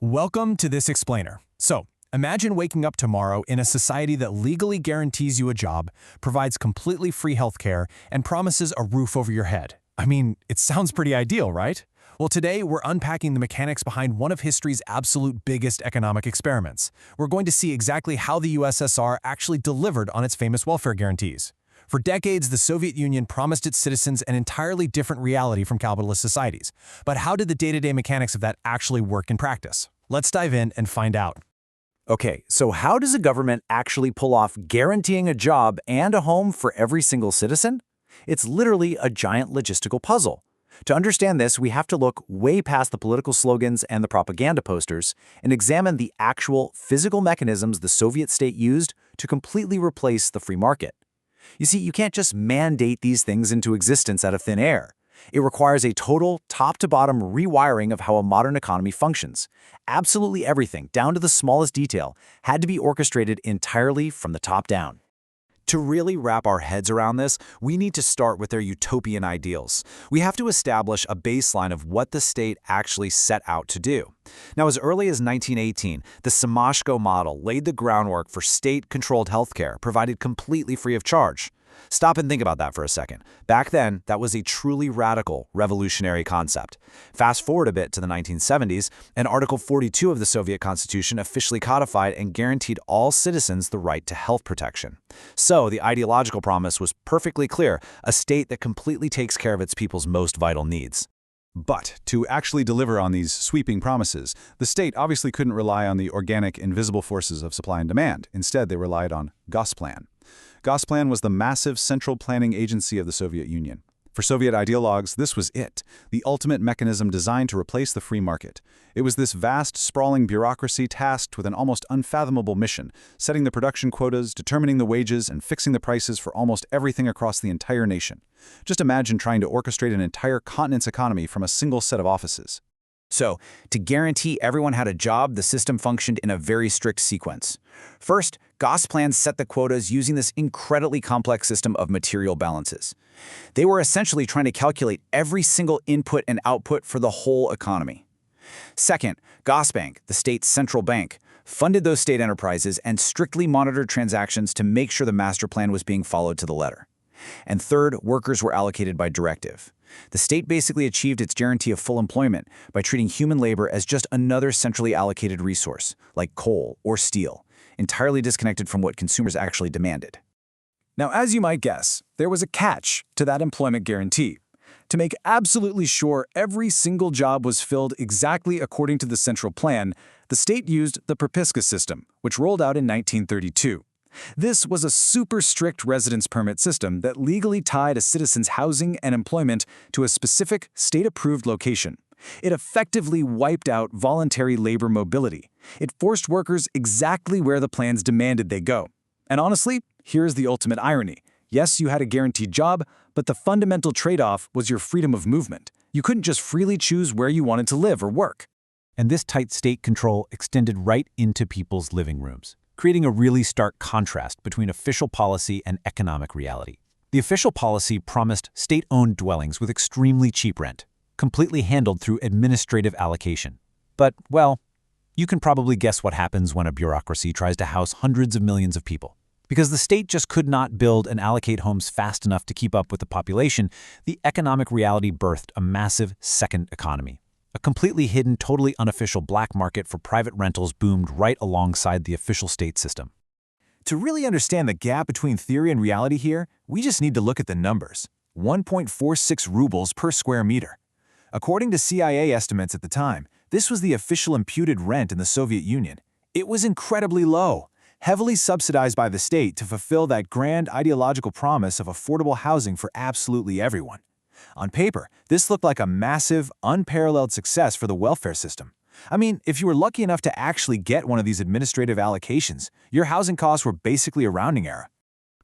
Welcome to this explainer. So, imagine waking up tomorrow in a society that legally guarantees you a job, provides completely free healthcare, and promises a roof over your head. I mean, it sounds pretty ideal, right? Well, today we're unpacking the mechanics behind one of history's absolute biggest economic experiments. We're going to see exactly how the USSR actually delivered on its famous welfare guarantees. For decades, the Soviet Union promised its citizens an entirely different reality from capitalist societies. But how did the day-to-day mechanics of that actually work in practice? Let's dive in and find out. Okay, so how does a government actually pull off guaranteeing a job and a home for every single citizen? It's literally a giant logistical puzzle. To understand this, we have to look way past the political slogans and the propaganda posters and examine the actual physical mechanisms the Soviet state used to completely replace the free market. You see, you can't just mandate these things into existence out of thin air. It requires a total, top-to-bottom rewiring of how a modern economy functions. Absolutely everything, down to the smallest detail, had to be orchestrated entirely from the top down. To really wrap our heads around this, we need to start with their utopian ideals. We have to establish a baseline of what the state actually set out to do. Now, as early as 1918, the Semashko model laid the groundwork for state-controlled healthcare, provided completely free of charge. Stop and think about that for a second. Back then, that was a truly radical, revolutionary concept. Fast forward a bit to the 1970s, and Article 42 of the Soviet Constitution officially codified and guaranteed all citizens the right to health protection. So, the ideological promise was perfectly clear, a state that completely takes care of its people's most vital needs. But to actually deliver on these sweeping promises, the state obviously couldn't rely on the organic, invisible forces of supply and demand. Instead, they relied on Gosplan. Gosplan was the massive central planning agency of the Soviet Union. For Soviet ideologues, this was it, the ultimate mechanism designed to replace the free market. It was this vast, sprawling bureaucracy tasked with an almost unfathomable mission, setting the production quotas, determining the wages, and fixing the prices for almost everything across the entire nation. Just imagine trying to orchestrate an entire continent's economy from a single set of offices. So, to guarantee everyone had a job, the system functioned in a very strict sequence. First, Gosplan set the quotas using this incredibly complex system of material balances. They were essentially trying to calculate every single input and output for the whole economy. Second, Gosbank, the state's central bank, funded those state enterprises and strictly monitored transactions to make sure the master plan was being followed to the letter. And third, workers were allocated by directive. The state basically achieved its guarantee of full employment by treating human labor as just another centrally allocated resource, like coal or steel, entirely disconnected from what consumers actually demanded. Now, as you might guess, there was a catch to that employment guarantee. To make absolutely sure every single job was filled exactly according to the central plan, the state used the Propiska system, which rolled out in 1932. This was a super strict residence permit system that legally tied a citizen's housing and employment to a specific state-approved location. It effectively wiped out voluntary labor mobility. It forced workers exactly where the plans demanded they go. And honestly, here's the ultimate irony. Yes, you had a guaranteed job, but the fundamental trade-off was your freedom of movement. You couldn't just freely choose where you wanted to live or work. And this tight state control extended right into people's living rooms, creating a really stark contrast between official policy and economic reality. The official policy promised state-owned dwellings with extremely cheap rent, completely handled through administrative allocation. But, well, you can probably guess what happens when a bureaucracy tries to house hundreds of millions of people. Because the state just could not build and allocate homes fast enough to keep up with the population, the economic reality birthed a massive second economy. A completely hidden, totally unofficial black market for private rentals boomed right alongside the official state system. To really understand the gap between theory and reality here, we just need to look at the numbers. 1.46 rubles per square meter. According to CIA estimates at the time, this was the official imputed rent in the Soviet Union. It was incredibly low, heavily subsidized by the state to fulfill that grand ideological promise of affordable housing for absolutely everyone. On paper, this looked like a massive, unparalleled success for the welfare system. I mean, if you were lucky enough to actually get one of these administrative allocations, your housing costs were basically a rounding error.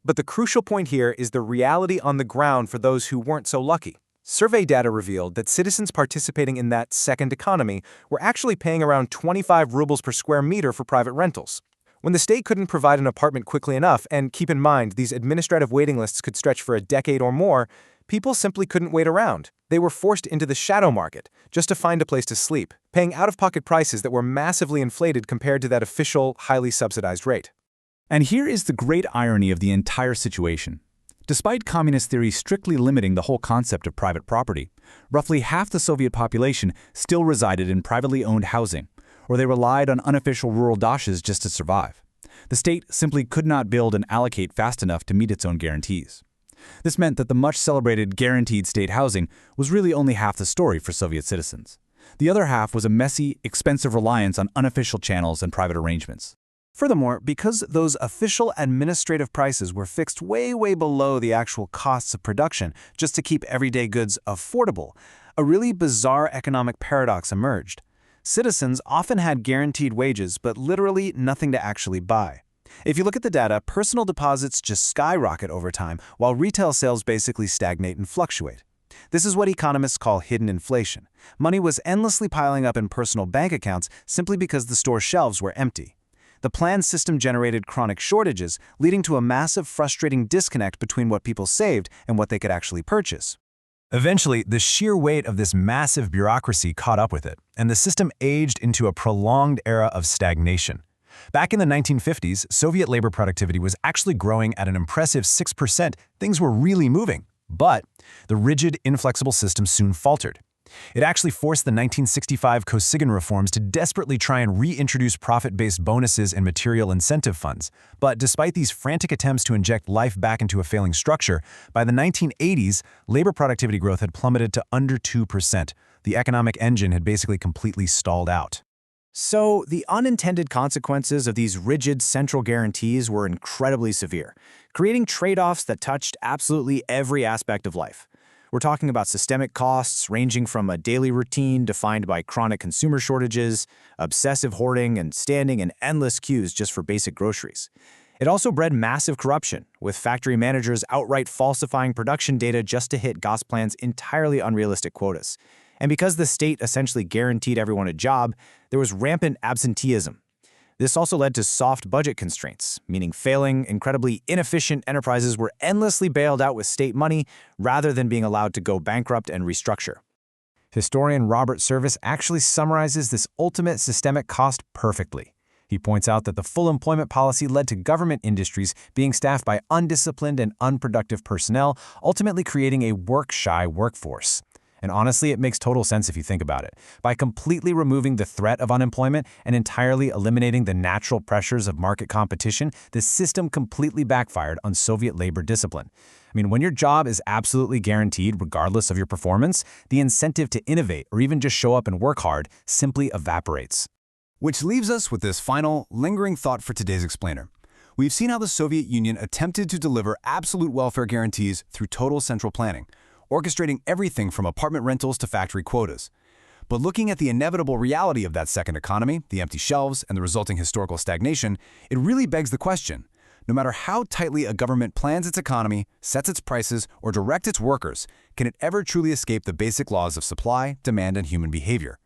But the crucial point here is the reality on the ground for those who weren't so lucky. Survey data revealed that citizens participating in that second economy were actually paying around 25 rubles per square meter for private rentals. When the state couldn't provide an apartment quickly enough, and keep in mind these administrative waiting lists could stretch for a decade or more, People simply couldn't wait around. They were forced into the shadow market just to find a place to sleep, paying out-of-pocket prices that were massively inflated compared to that official, highly subsidized rate. And here is the great irony of the entire situation. Despite communist theory strictly limiting the whole concept of private property, roughly half the Soviet population still resided in privately owned housing, or they relied on unofficial rural dashes just to survive. The state simply could not build and allocate fast enough to meet its own guarantees. This meant that the much-celebrated guaranteed state housing was really only half the story for Soviet citizens. The other half was a messy, expensive reliance on unofficial channels and private arrangements. Furthermore, because those official administrative prices were fixed way below the actual costs of production just to keep everyday goods affordable, a really bizarre economic paradox emerged. Citizens often had guaranteed wages, but literally nothing to actually buy. If you look at the data, personal deposits just skyrocket over time, while retail sales basically stagnate and fluctuate. This is what economists call hidden inflation. Money was endlessly piling up in personal bank accounts simply because the store shelves were empty. The planned system generated chronic shortages, leading to a massive, frustrating disconnect between what people saved and what they could actually purchase. Eventually, the sheer weight of this massive bureaucracy caught up with it, and the system aged into a prolonged era of stagnation. Back in the 1950s, Soviet labor productivity was actually growing at an impressive 6%. Things were really moving. But the rigid, inflexible system soon faltered. It actually forced the 1965 Kosygin reforms to desperately try and reintroduce profit-based bonuses and material incentive funds. But despite these frantic attempts to inject life back into a failing structure, by the 1980s, labor productivity growth had plummeted to under 2%. The economic engine had basically completely stalled out. So, the unintended consequences of these rigid central guarantees were incredibly severe, creating trade-offs that touched absolutely every aspect of life. We're talking about systemic costs ranging from a daily routine defined by chronic consumer shortages, obsessive hoarding, and standing in endless queues just for basic groceries. It also bred massive corruption, with factory managers outright falsifying production data just to hit Gosplan's entirely unrealistic quotas. And because the state essentially guaranteed everyone a job, there was rampant absenteeism. This also led to soft budget constraints, meaning failing, incredibly inefficient enterprises were endlessly bailed out with state money rather than being allowed to go bankrupt and restructure. Historian Robert Service actually summarizes this ultimate systemic cost perfectly. He points out that the full employment policy led to government industries being staffed by undisciplined and unproductive personnel, ultimately creating a work-shy workforce. And honestly, it makes total sense if you think about it. By completely removing the threat of unemployment and entirely eliminating the natural pressures of market competition, the system completely backfired on Soviet labor discipline. I mean, when your job is absolutely guaranteed regardless of your performance, the incentive to innovate or even just show up and work hard simply evaporates. Which leaves us with this final, lingering thought for today's explainer. We've seen how the Soviet Union attempted to deliver absolute welfare guarantees through total central planning, orchestrating everything from apartment rentals to factory quotas. But looking at the inevitable reality of that second economy, the empty shelves, and the resulting historical stagnation, it really begs the question, no matter how tightly a government plans its economy, sets its prices, or directs its workers, can it ever truly escape the basic laws of supply, demand, and human behavior?